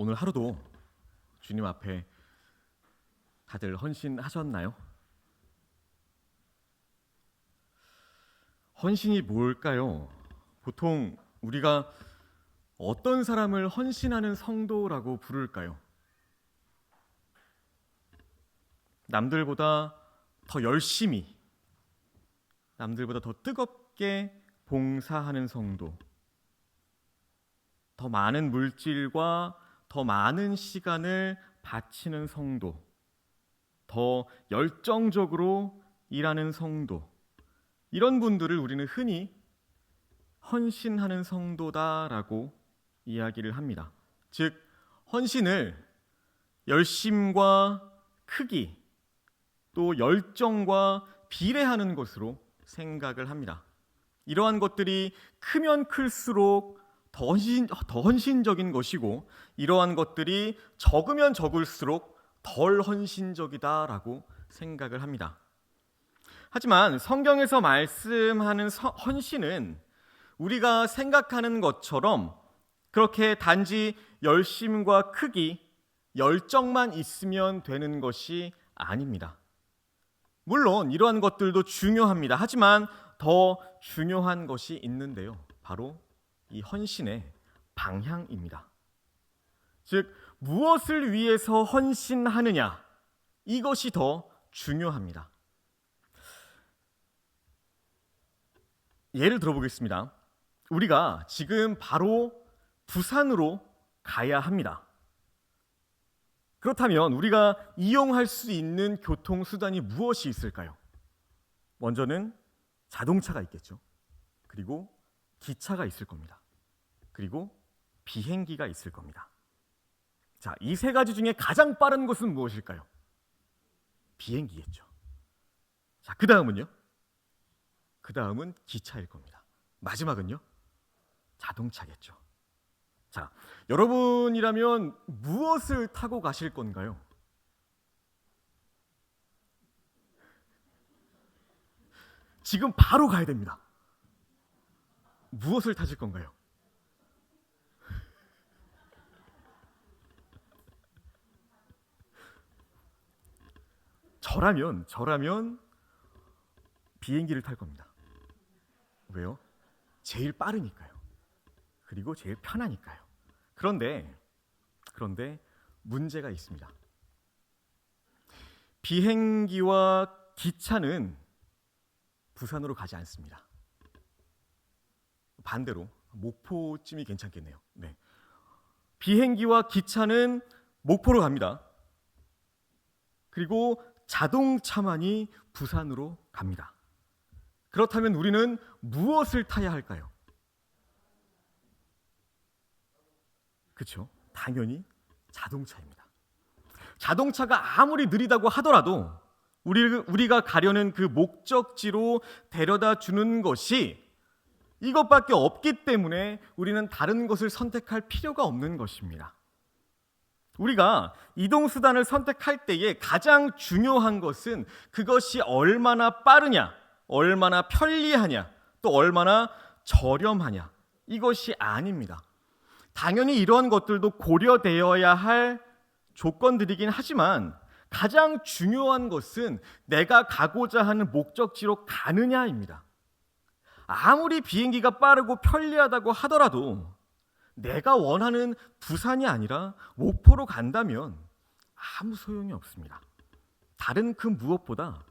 오늘 하루도 주님 앞에 다들 헌신하셨나요? 헌신이 뭘까요? 보통 우리가 어떤 사람을 헌신하는 성도라고 부를까요? 남들보다 더 열심히, 남들보다 더 뜨겁게 봉사하는 성도, 더 많은 물질과 더 많은 시간을 바치는 성도, 더 열정적으로 일하는 성도, 이런 분들을 우리는 흔히 헌신하는 성도다라고 이야기를 합니다. 즉, 헌신을 열심과 크기, 또 열정과 비례하는 것으로 생각을 합니다. 이러한 것들이 크면 클수록 더 헌신적인 것이고, 이러한 것들이 적으면 적을수록 덜 헌신적이다라고 생각을 합니다. 하지만 성경에서 말씀하는 헌신은 우리가 생각하는 것처럼 그렇게 단지 열심과 크기, 열정만 있으면 되는 것이 아닙니다. 물론 이러한 것들도 중요합니다. 하지만 더 중요한 것이 있는데요. 바로 이 헌신의 방향입니다. 즉, 무엇을 위해서 헌신하느냐, 이것이 더 중요합니다. 예를 들어보겠습니다. 우리가 지금 바로 부산으로 가야 합니다. 그렇다면 우리가 이용할 수 있는 교통수단이 무엇이 있을까요? 먼저는 자동차가 있겠죠. 그리고 기차가 있을 겁니다. 그리고 비행기가 있을 겁니다. 자, 이 세 가지 중에 가장 빠른 것은 무엇일까요? 비행기겠죠. 자, 그 다음은요? 그 다음은 기차일 겁니다. 마지막은요? 자동차겠죠. 자, 여러분이라면 무엇을 타고 가실 건가요? 지금 바로 가야 됩니다. 무엇을 타실 건가요? 저라면 비행기를 탈 겁니다. 왜요? 제일 빠르니까요. 그리고 제일 편하니까요. 그런데 문제가 있습니다. 비행기와 기차는 부산으로 가지 않습니다. 반대로 목포쯤이 괜찮겠네요. 네. 비행기와 기차는 목포로 갑니다. 그리고 자동차만이 부산으로 갑니다. 그렇다면 우리는 무엇을 타야 할까요? 그렇죠? 당연히 자동차입니다. 자동차가 아무리 느리다고 하더라도 우리가 가려는 그 목적지로 데려다 주는 것이 이것밖에 없기 때문에 우리는 다른 것을 선택할 필요가 없는 것입니다. 우리가 이동수단을 선택할 때에 가장 중요한 것은 그것이 얼마나 빠르냐, 얼마나 편리하냐, 또 얼마나 저렴하냐, 이것이 아닙니다. 당연히 이러한 것들도 고려되어야 할 조건들이긴 하지만 가장 중요한 것은 내가 가고자 하는 목적지로 가느냐입니다. 아무리 비행기가 빠르고 편리하다고 하더라도 내가 원하는 부산이 아니라 목포로 간다면 아무 소용이 없습니다. 다른 그 무엇보다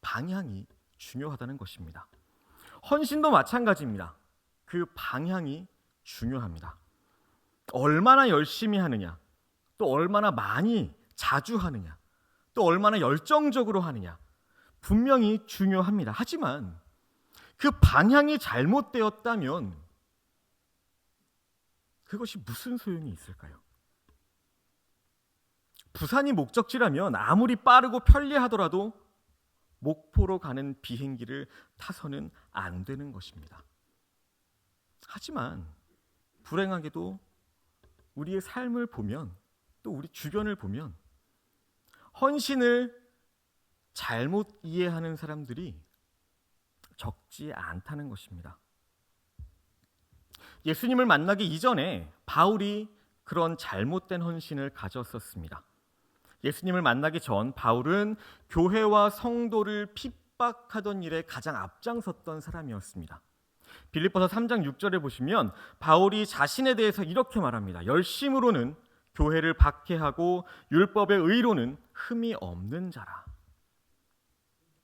방향이 중요하다는 것입니다. 헌신도 마찬가지입니다. 그 방향이 중요합니다. 얼마나 열심히 하느냐, 또 얼마나 많이 자주 하느냐, 또 얼마나 열정적으로 하느냐, 분명히 중요합니다. 하지만 그 방향이 잘못되었다면 그것이 무슨 소용이 있을까요? 부산이 목적지라면 아무리 빠르고 편리하더라도 목포로 가는 비행기를 타서는 안 되는 것입니다. 하지만 불행하게도 우리의 삶을 보면, 또 우리 주변을 보면 헌신을 잘못 이해하는 사람들이 적지 않다는 것입니다. 예수님을 만나기 이전에 바울이 그런 잘못된 헌신을 가졌었습니다. 예수님을 만나기 전 바울은 교회와 성도를 핍박하던 일에 가장 앞장섰던 사람이었습니다. 빌립보서 3장 6절에 보시면 바울이 자신에 대해서 이렇게 말합니다. 열심으로는 교회를 박해하고 율법의 의로는 흠이 없는 자라.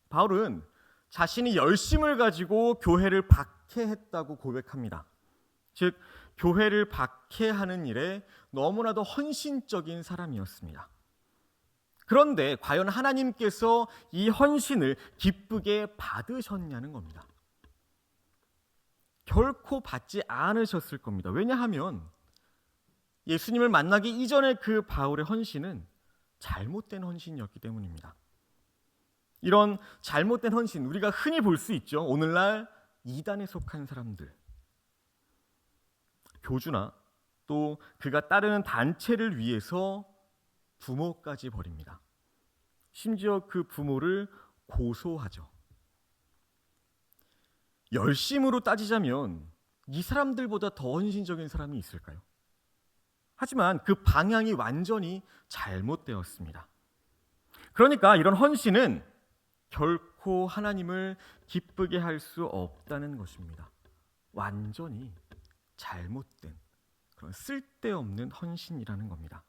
바울은 자신이 열심을 가지고 교회를 박해했다고 고백합니다. 즉 교회를 박해하는 일에 너무나도 헌신적인 사람이었습니다. 그런데 과연 하나님께서 이 헌신을 기쁘게 받으셨냐는 겁니다. 결코 받지 않으셨을 겁니다. 왜냐하면 예수님을 만나기 이전에 그 바울의 헌신은 잘못된 헌신이었기 때문입니다. 이런 잘못된 헌신, 우리가 흔히 볼 수 있죠. 오늘날 이단에 속한 사람들, 교주나 또 그가 따르는 단체를 위해서 부모까지 버립니다. 심지어 그 부모를 고소하죠. 열심으로 따지자면 이 사람들보다 더 헌신적인 사람이 있을까요? 하지만 그 방향이 완전히 잘못되었습니다. 그러니까 이런 헌신은 결코 하나님을 기쁘게 할 수 없다는 것입니다. 완전히 잘못된 그런 쓸데없는 헌신이라는 겁니다.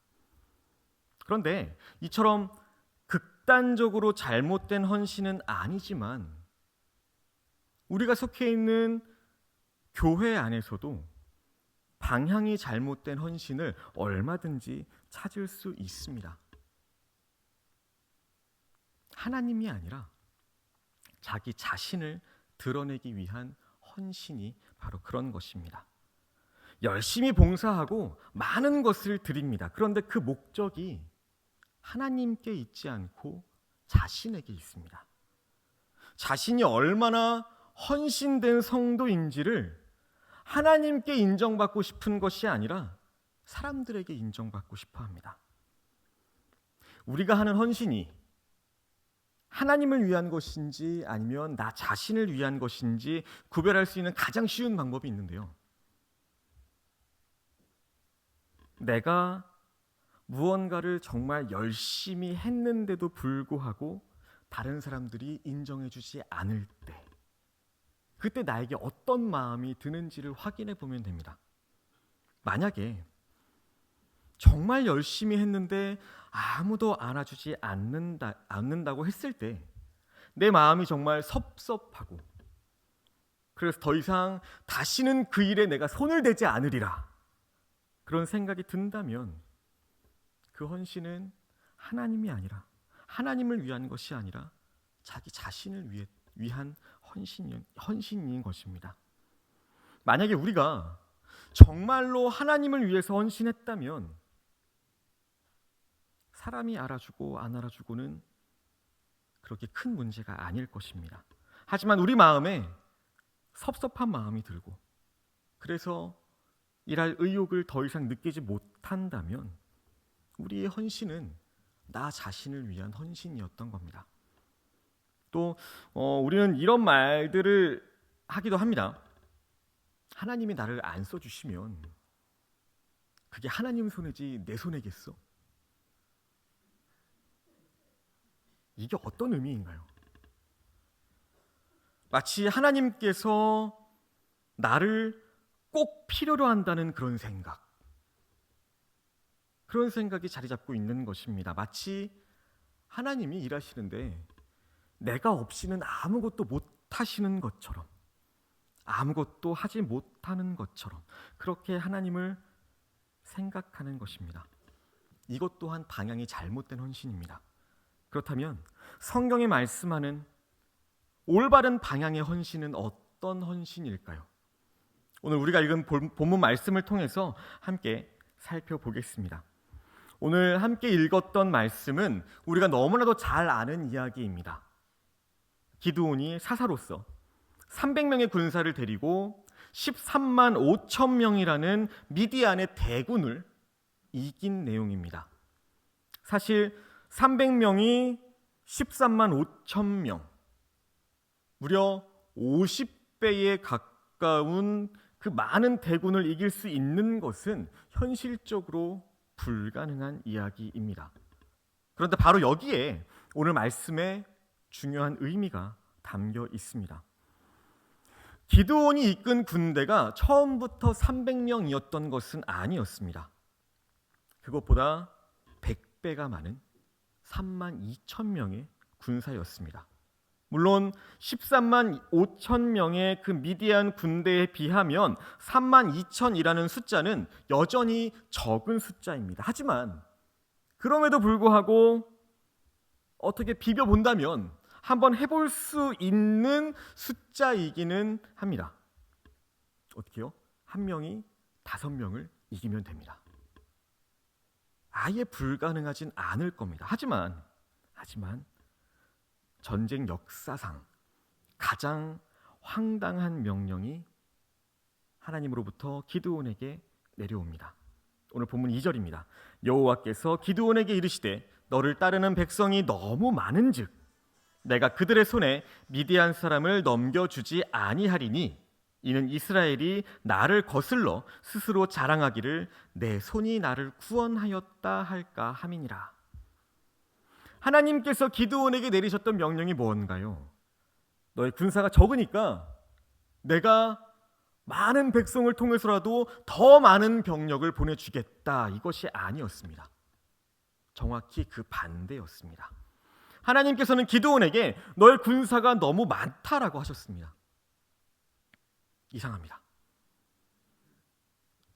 그런데 이처럼 극단적으로 잘못된 헌신은 아니지만 우리가 속해 있는 교회 안에서도 방향이 잘못된 헌신을 얼마든지 찾을 수 있습니다. 하나님이 아니라 자기 자신을 드러내기 위한 헌신이 바로 그런 것입니다. 열심히 봉사하고 많은 것을 드립니다. 그런데 그 목적이 하나님께 있지 않고 자신에게 있습니다. 자신이 얼마나 헌신된 성도인지를 하나님께 인정받고 싶은 것이 아니라 사람들에게 인정받고 싶어 합니다. 우리가 하는 헌신이 하나님을 위한 것인지 아니면 나 자신을 위한 것인지 구별할 수 있는 가장 쉬운 방법이 있는데요. 내가 무언가를 정말 열심히 했는데도 불구하고 다른 사람들이 인정해주지 않을 때, 그때 나에게 어떤 마음이 드는지를 확인해 보면 됩니다. 만약에 정말 열심히 했는데 아무도 안아주지 않는다고 했을 때 내 마음이 정말 섭섭하고, 그래서 더 이상 다시는 그 일에 내가 손을 대지 않으리라, 그런 생각이 든다면 그 헌신은 하나님이 아니라, 하나님을 위한 것이 아니라 자기 자신을 위한 헌신인 것입니다. 만약에 우리가 정말로 하나님을 위해서 헌신했다면 사람이 알아주고 안 알아주고는 그렇게 큰 문제가 아닐 것입니다. 하지만 우리 마음에 섭섭한 마음이 들고, 그래서 일할 의욕을 더 이상 느끼지 못한다면 우리의 헌신은 나 자신을 위한 헌신이었던 겁니다. 또 우리는 이런 말들을 하기도 합니다. 하나님이 나를 안 써주시면 그게 하나님 손이지 내 손이겠어? 이게 어떤 의미인가요? 마치 하나님께서 나를 꼭 필요로 한다는 그런 생각이 자리 잡고 있는 것입니다. 마치 하나님이 일하시는데 내가 없이는 아무것도 못하시는 것처럼, 아무것도 하지 못하는 것처럼 그렇게 하나님을 생각하는 것입니다. 이것 또한 방향이 잘못된 헌신입니다. 그렇다면 성경이 말씀하는 올바른 방향의 헌신은 어떤 헌신일까요? 오늘 우리가 읽은 본문 말씀을 통해서 함께 살펴보겠습니다. 오늘 함께 읽었던 말씀은 우리가 너무나도 잘 아는 이야기입니다. 기드온이 사사로서 300명의 군사를 데리고 13만 5천 명이라는 미디안의 대군을 이긴 내용입니다. 사실 300명이 13만 5천 명, 무려 50배에 가까운 그 많은 대군을 이길 수 있는 것은 현실적으로 불가능한 이야기입니다. 그런데 바로 여기에 오늘 말씀에 중요한 의미가 담겨 있습니다. 기드온이 이끈 군대가 처음부터 300명이었던 것은 아니었습니다. 그것보다 100배가 많은 32,000명의 군사였습니다. 물론 13만 5천 명의 그 미디안 군대에 비하면 32,000이라는 숫자는 여전히 적은 숫자입니다. 하지만 그럼에도 불구하고 어떻게 비벼본다면 한번 해볼 수 있는 숫자이기는 합니다. 어떻게요? 한 명이 5명을 이기면 됩니다. 아예 불가능하진 않을 겁니다. 하지만 전쟁 역사상 가장 황당한 명령이 하나님으로부터 기드온에게 내려옵니다. 오늘 본문 2절입니다. 여호와께서 기드온에게 이르시되 너를 따르는 백성이 너무 많은즉 내가 그들의 손에 미디안 사람을 넘겨주지 아니하리니 이는 이스라엘이 나를 거슬러 스스로 자랑하기를 내 손이 나를 구원하였다 할까 함이니라. 하나님께서 기드온에게 내리셨던 명령이 뭔가요? 너의 군사가 적으니까 내가 많은 백성을 통해서라도 더 많은 병력을 보내주겠다, 이것이 아니었습니다. 정확히 그 반대였습니다. 하나님께서는 기드온에게 너의 군사가 너무 많다라고 하셨습니다. 이상합니다.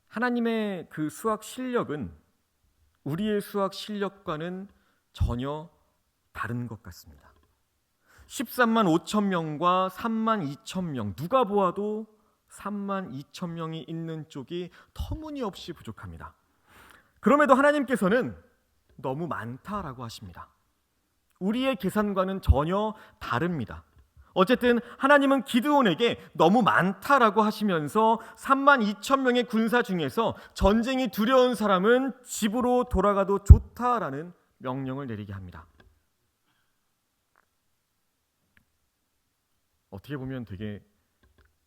하나님의 그 수학 실력은 우리의 수학 실력과는 전혀 다른 것 같습니다. 13만 5천 명과 3만 2천 명, 누가 보아도 3만 2천 명이 있는 쪽이 터무니없이 부족합니다. 그럼에도 하나님께서는 너무 많다라고 하십니다. 우리의 계산과는 전혀 다릅니다. 어쨌든 하나님은 기드온에게 너무 많다라고 하시면서 3만 2천 명의 군사 중에서 전쟁이 두려운 사람은 집으로 돌아가도 좋다라는 명령을 내리게 합니다. 어떻게 보면 되게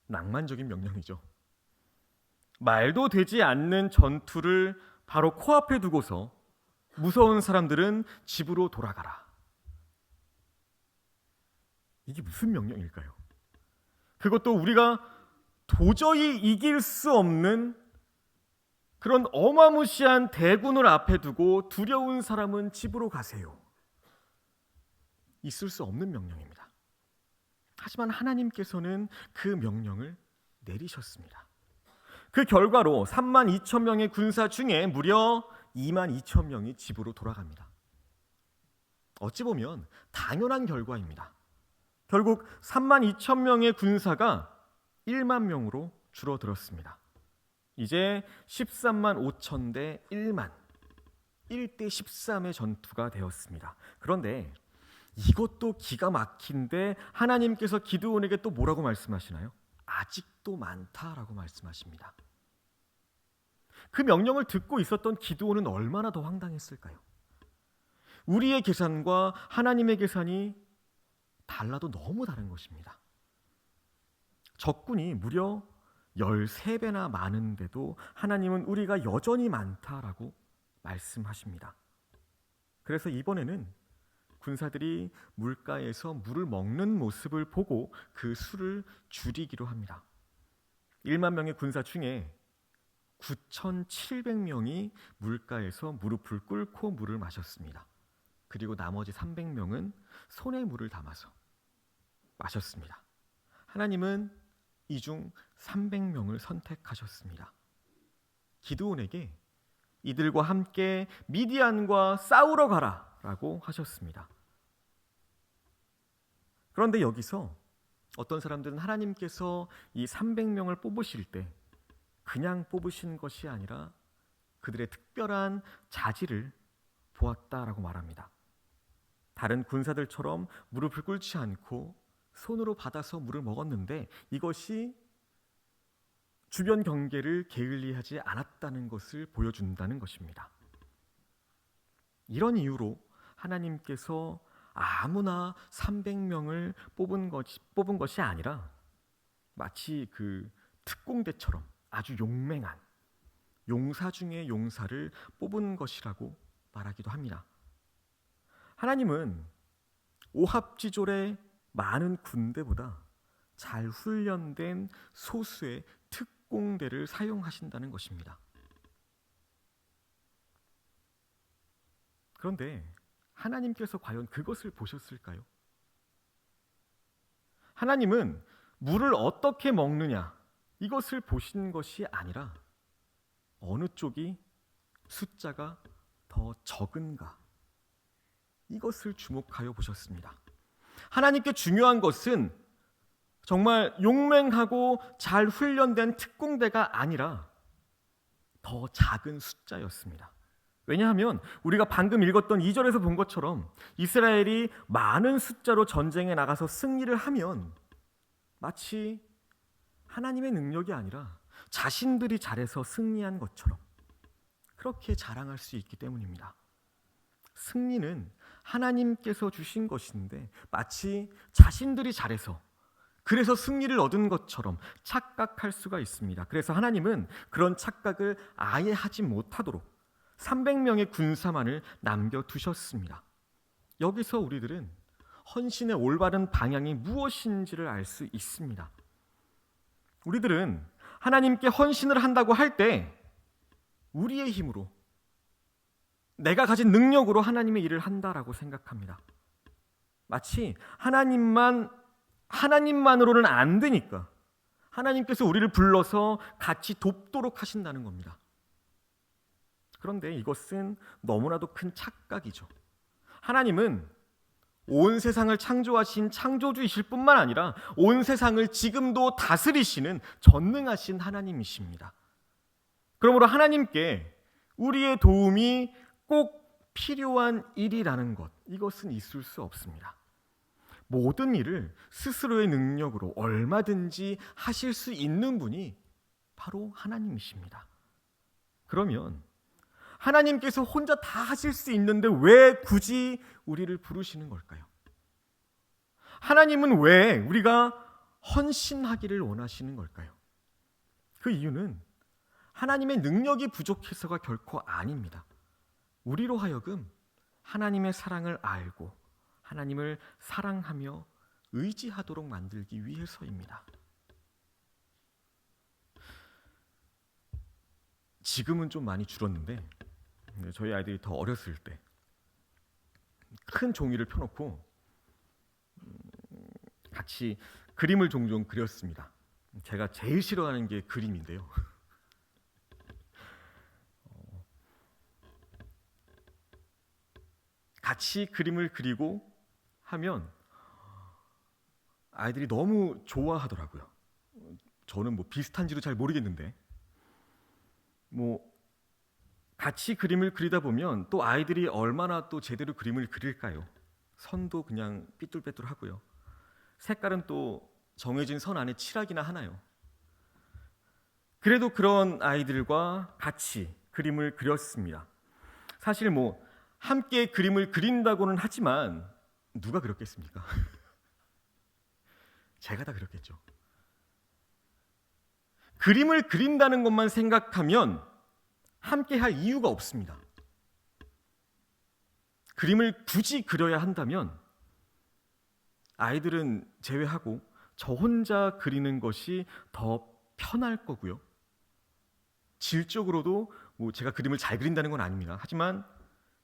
낭만적인 명령이죠. 말도 되지 않는 전투를 바로 코앞에 두고서 무서운 사람들은 집으로 돌아가라. 이게 무슨 명령일까요? 그것도 우리가 도저히 이길 수 없는 그런 어마무시한 대군을 앞에 두고 두려운 사람은 집으로 가세요. 있을 수 없는 명령입니다. 하지만 하나님께서는 그 명령을 내리셨습니다. 그 결과로 3만 2천 명의 군사 중에 무려 2만 2천 명이 집으로 돌아갑니다. 어찌 보면 당연한 결과입니다. 결국 3만 2천 명의 군사가 1만 명으로 줄어들었습니다. 이제 13만 5천 대 1만, 1대 13의 전투가 되었습니다. 그런데 이것도 기가 막힌데 하나님께서 기드온에게 또 뭐라고 말씀하시나요? 아직도 많다라고 말씀하십니다. 그 명령을 듣고 있었던 기드온은 얼마나 더 황당했을까요? 우리의 계산과 하나님의 계산이 달라도 너무 다른 것입니다. 적군이 무려 13배나 많은데도 하나님은 우리가 여전히 많다라고 말씀하십니다. 그래서 이번에는 군사들이 물가에서 물을 먹는 모습을 보고 그 수를 줄이기로 합니다. 1만 명의 군사 중에 9,700명이 물가에서 무릎을 꿇고 물을 마셨습니다. 그리고 나머지 300명은 손에 물을 담아서 마셨습니다. 하나님은 이 중 300명을 선택하셨습니다. 기드온에게 이들과 함께 미디안과 싸우러 가라 라고 하셨습니다. 그런데 여기서 어떤 사람들은 하나님께서 이 300명을 뽑으실 때 그냥 뽑으신 것이 아니라 그들의 특별한 자질을 보았다라고 말합니다. 다른 군사들처럼 무릎을 꿇지 않고 손으로 받아서 물을 먹었는데 이것이 주변 경계를 게을리하지 않았다는 것을 보여준다는 것입니다. 이런 이유로 하나님께서 아무나 300명을 뽑은 것이 아니라 마치 그 특공대처럼 아주 용맹한 용사 중에 용사를 뽑은 것이라고 말하기도 합니다. 하나님은 오합지졸의 많은 군대보다 잘 훈련된 소수의 특공대를 사용하신다는 것입니다. 그런데 하나님께서 과연 그것을 보셨을까요? 하나님은 물을 어떻게 먹느냐 이것을 보신 것이 아니라 어느 쪽이 숫자가 더 적은가 이것을 주목하여 보셨습니다. 하나님께 중요한 것은 정말 용맹하고 잘 훈련된 특공대가 아니라 더 작은 숫자였습니다. 왜냐하면 우리가 방금 읽었던 2절에서 본 것처럼 이스라엘이 많은 숫자로 전쟁에 나가서 승리를 하면 마치 하나님의 능력이 아니라 자신들이 잘해서 승리한 것처럼 그렇게 자랑할 수 있기 때문입니다. 승리는 하나님께서 주신 것인데 마치 자신들이 잘해서 그래서 승리를 얻은 것처럼 착각할 수가 있습니다. 그래서 하나님은 그런 착각을 아예 하지 못하도록 300명의 군사만을 남겨두셨습니다. 여기서 우리들은 헌신의 올바른 방향이 무엇인지를 알 수 있습니다. 우리들은 하나님께 헌신을 한다고 할 때 우리의 힘으로 내가 가진 능력으로 하나님의 일을 한다라고 생각합니다. 마치 하나님만으로는 안 되니까 하나님께서 우리를 불러서 같이 돕도록 하신다는 겁니다. 그런데 이것은 너무나도 큰 착각이죠. 하나님은 온 세상을 창조하신 창조주이실 뿐만 아니라 온 세상을 지금도 다스리시는 전능하신 하나님이십니다. 그러므로 하나님께 우리의 도움이 꼭 필요한 일이라는 것, 이것은 있을 수 없습니다. 모든 일을 스스로의 능력으로 얼마든지 하실 수 있는 분이 바로 하나님이십니다. 그러면 하나님께서 혼자 다 하실 수 있는데 왜 굳이 우리를 부르시는 걸까요? 하나님은 왜 우리가 헌신하기를 원하시는 걸까요? 그 이유는 하나님의 능력이 부족해서가 결코 아닙니다. 우리로 하여금 하나님의 사랑을 알고 하나님을 사랑하며 의지하도록 만들기 위해서입니다. 지금은 좀 많이 줄었는데 저희 아이들이 더 어렸을 때 큰 종이를 펴놓고 같이 그림을 종종 그렸습니다. 제가 제일 싫어하는 게 그림인데요. 같이 그림을 그리고 하면 아이들이 너무 좋아하더라고요. 저는 뭐 비슷한지도 잘 모르겠는데 같이 그림을 그리다 보면 또 아이들이 얼마나 또 제대로 그림을 그릴까요? 선도 그냥 삐뚤빼뚤하고요. 색깔은 또 정해진 선 안에 칠하기나 하나요? 그래도 그런 아이들과 같이 그림을 그렸습니다. 사실 함께 그림을 그린다고는 하지만 누가 그렸겠습니까? 제가 다 그렸겠죠. 그림을 그린다는 것만 생각하면 함께 할 이유가 없습니다. 그림을 굳이 그려야 한다면 아이들은 제외하고 저 혼자 그리는 것이 더 편할 거고요. 질적으로도 제가 그림을 잘 그린다는 건 아닙니다. 하지만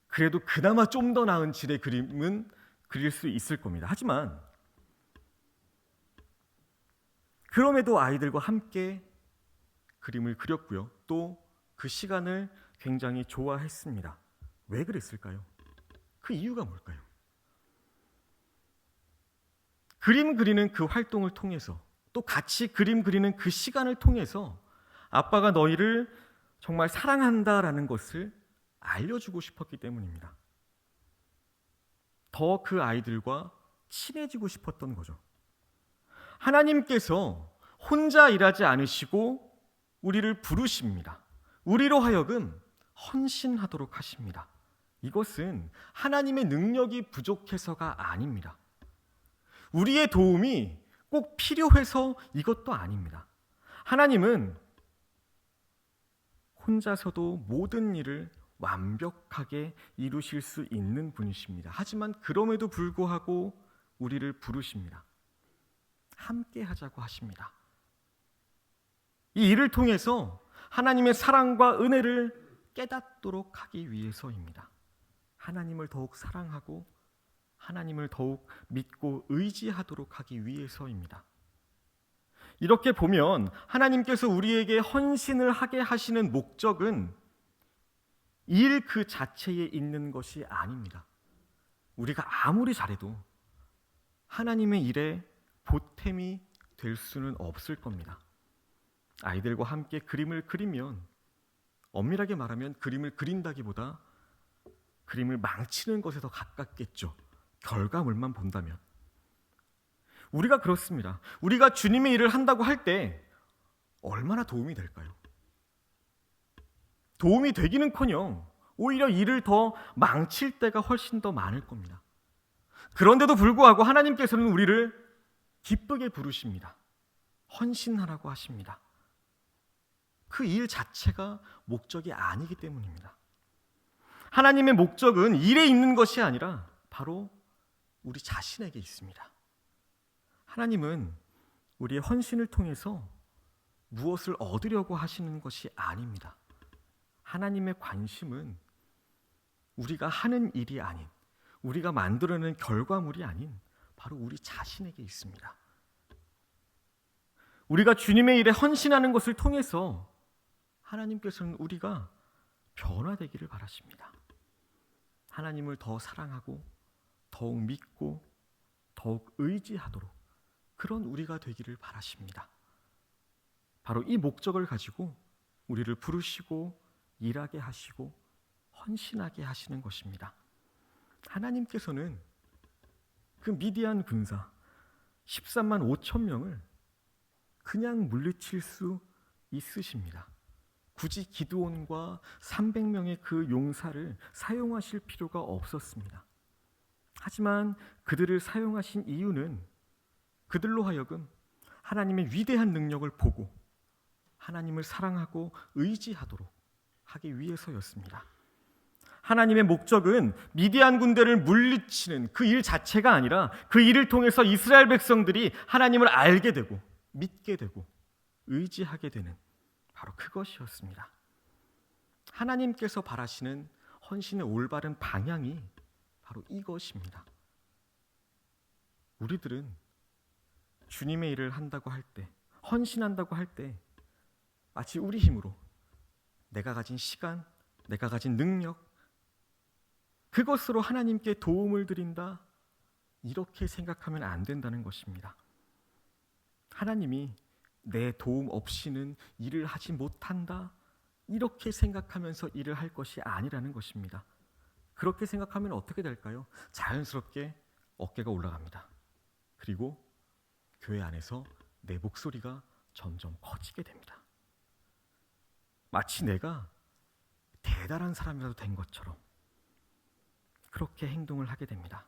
그래도 그나마 좀 더 나은 질의 그림은 그릴 수 있을 겁니다. 하지만 그럼에도 아이들과 함께 그림을 그렸고요. 또 그 시간을 굉장히 좋아했습니다. 왜 그랬을까요? 그 이유가 뭘까요? 그림 그리는 그 활동을 통해서 또 같이 그림 그리는 그 시간을 통해서 아빠가 너희를 정말 사랑한다라는 것을 알려주고 싶었기 때문입니다. 더 그 아이들과 친해지고 싶었던 거죠. 하나님께서 혼자 일하지 않으시고 우리를 부르십니다. 우리로 하여금 헌신하도록 하십니다. 이것은 하나님의 능력이 부족해서가 아닙니다. 우리의 도움이 꼭 필요해서 이것도 아닙니다. 하나님은 혼자서도 모든 일을 완벽하게 이루실 수 있는 분이십니다. 하지만 그럼에도 불구하고 우리를 부르십니다. 함께 하자고 하십니다. 이 일을 통해서 하나님의 사랑과 은혜를 깨닫도록 하기 위해서입니다. 하나님을 더욱 사랑하고 하나님을 더욱 믿고 의지하도록 하기 위해서입니다. 이렇게 보면 하나님께서 우리에게 헌신을 하게 하시는 목적은 일 그 자체에 있는 것이 아닙니다. 우리가 아무리 잘해도 하나님의 일에 보탬이 될 수는 없을 겁니다. 아이들과 함께 그림을 그리면, 엄밀하게 말하면 그림을 그린다기보다 그림을 망치는 것에 더 가깝겠죠. 결과물만 본다면. 우리가 그렇습니다. 우리가 주님의 일을 한다고 할 때 얼마나 도움이 될까요? 도움이 되기는커녕 오히려 일을 더 망칠 때가 훨씬 더 많을 겁니다. 그런데도 불구하고 하나님께서는 우리를 기쁘게 부르십니다. 헌신하라고 하십니다. 그 일 자체가 목적이 아니기 때문입니다. 하나님의 목적은 일에 있는 것이 아니라 바로 우리 자신에게 있습니다. 하나님은 우리의 헌신을 통해서 무엇을 얻으려고 하시는 것이 아닙니다. 하나님의 관심은 우리가 하는 일이 아닌, 우리가 만들어낸 결과물이 아닌 바로 우리 자신에게 있습니다. 우리가 주님의 일에 헌신하는 것을 통해서 하나님께서는 우리가 변화되기를 바라십니다. 하나님을 더 사랑하고 더욱 믿고 더욱 의지하도록 그런 우리가 되기를 바라십니다. 바로 이 목적을 가지고 우리를 부르시고 일하게 하시고 헌신하게 하시는 것입니다. 하나님께서는 그 미디안 군사 13만 5천 명을 그냥 물리칠 수 있으십니다. 굳이 기드온과 300명의 그 용사를 사용하실 필요가 없었습니다. 하지만 그들을 사용하신 이유는 그들로 하여금 하나님의 위대한 능력을 보고 하나님을 사랑하고 의지하도록 하기 위해서였습니다. 하나님의 목적은 미디안 군대를 물리치는 그 일 자체가 아니라 그 일을 통해서 이스라엘 백성들이 하나님을 알게 되고 믿게 되고 의지하게 되는 바로 그것이었습니다. 하나님께서 바라시는 헌신의 올바른 방향이 바로 이것입니다. 우리들은 주님의 일을 한다고 할 때, 헌신한다고 할 때 마치 우리 힘으로 내가 가진 시간, 내가 가진 능력, 그것으로 하나님께 도움을 드린다, 이렇게 생각하면 안 된다는 것입니다. 하나님이 내 도움 없이는 일을 하지 못한다, 이렇게 생각하면서 일을 할 것이 아니라는 것입니다. 그렇게 생각하면 어떻게 될까요? 자연스럽게 어깨가 올라갑니다. 그리고 교회 안에서 내 목소리가 점점 커지게 됩니다. 마치 내가 대단한 사람이라도 된 것처럼 그렇게 행동을 하게 됩니다.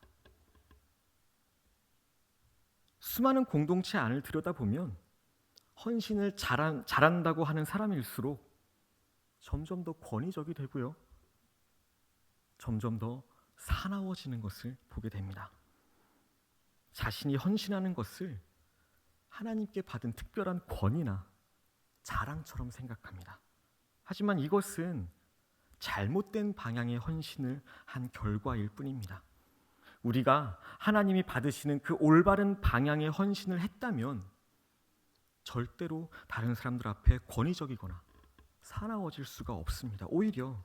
수많은 공동체 안을 들여다보면 헌신을 잘한다고 하는 사람일수록 점점 더 권위적이 되고요. 점점 더 사나워지는 것을 보게 됩니다. 자신이 헌신하는 것을 하나님께 받은 특별한 권위나 자랑처럼 생각합니다. 하지만 이것은 잘못된 방향의 헌신을 한 결과일 뿐입니다. 우리가 하나님이 받으시는 그 올바른 방향의 헌신을 했다면 절대로 다른 사람들 앞에 권위적이거나 사나워질 수가 없습니다. 오히려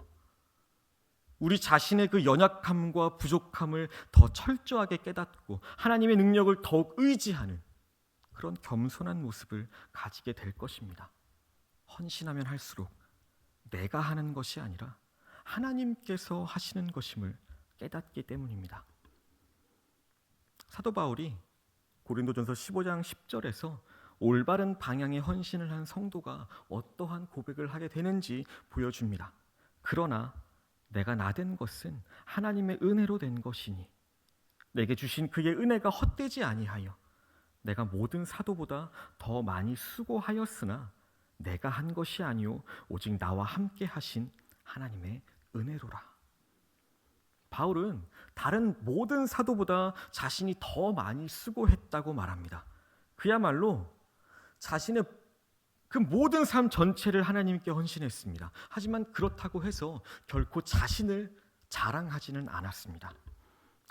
우리 자신의 그 연약함과 부족함을 더 철저하게 깨닫고 하나님의 능력을 더욱 의지하는 그런 겸손한 모습을 가지게 될 것입니다. 헌신하면 할수록 내가 하는 것이 아니라 하나님께서 하시는 것임을 깨닫기 때문입니다. 사도 바울이 고린도전서 15장 10절에서 올바른 방향의 헌신을 한 성도가 어떠한 고백을 하게 되는지 보여줍니다. 그러나 내가 나된 것은 하나님의 은혜로 된 것이니 내게 주신 그의 은혜가 헛되지 아니하여 내가 모든 사도보다 더 많이 수고하였으나 내가 한 것이 아니요 오직 나와 함께 하신 하나님의 은혜로라. 바울은 다른 모든 사도보다 자신이 더 많이 수고했다고 말합니다. 그야말로 자신의 그 모든 삶 전체를 하나님께 헌신했습니다. 하지만 그렇다고 해서 결코 자신을 자랑하지는 않았습니다.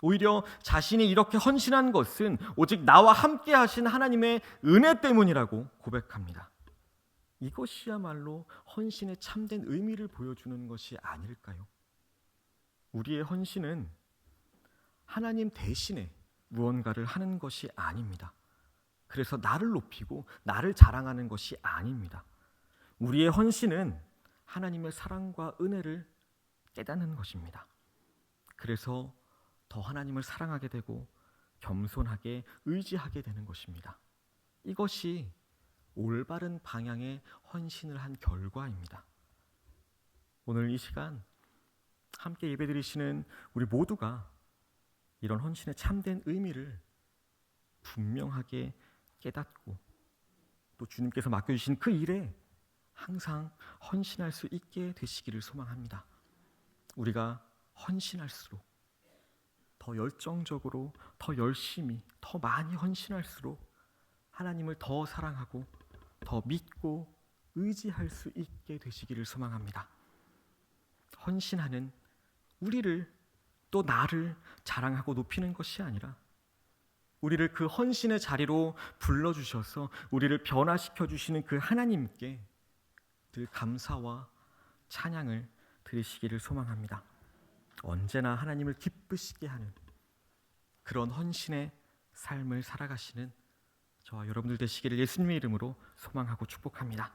오히려 자신이 이렇게 헌신한 것은 오직 나와 함께 하신 하나님의 은혜 때문이라고 고백합니다. 이것이야말로 헌신의 참된 의미를 보여주는 것이 아닐까요? 우리의 헌신은 하나님 대신에 무언가를 하는 것이 아닙니다. 그래서 나를 높이고 나를 자랑하는 것이 아닙니다. 우리의 헌신은 하나님의 사랑과 은혜를 깨닫는 것입니다. 그래서 더 하나님을 사랑하게 되고 겸손하게 의지하게 되는 것입니다. 이것이 올바른 방향의 헌신을 한 결과입니다. 오늘 이 시간 함께 예배드리시는 우리 모두가 이런 헌신의 참된 의미를 분명하게 깨닫고 또 주님께서 맡겨주신 그 일에 항상 헌신할 수 있게 되시기를 소망합니다. 우리가 헌신할수록 더 열정적으로, 더 열심히, 더 많이 헌신할수록 하나님을 더 사랑하고 더 믿고 의지할 수 있게 되시기를 소망합니다. 헌신하는 우리를 또 나를 자랑하고 높이는 것이 아니라 우리를 그 헌신의 자리로 불러주셔서 우리를 변화시켜 주시는 그 하나님께 늘 감사와 찬양을 드리시기를 소망합니다. 언제나 하나님을 기쁘시게 하는 그런 헌신의 삶을 살아가시는 저와 여러분들 되시기를 예수님의 이름으로 소망하고 축복합니다.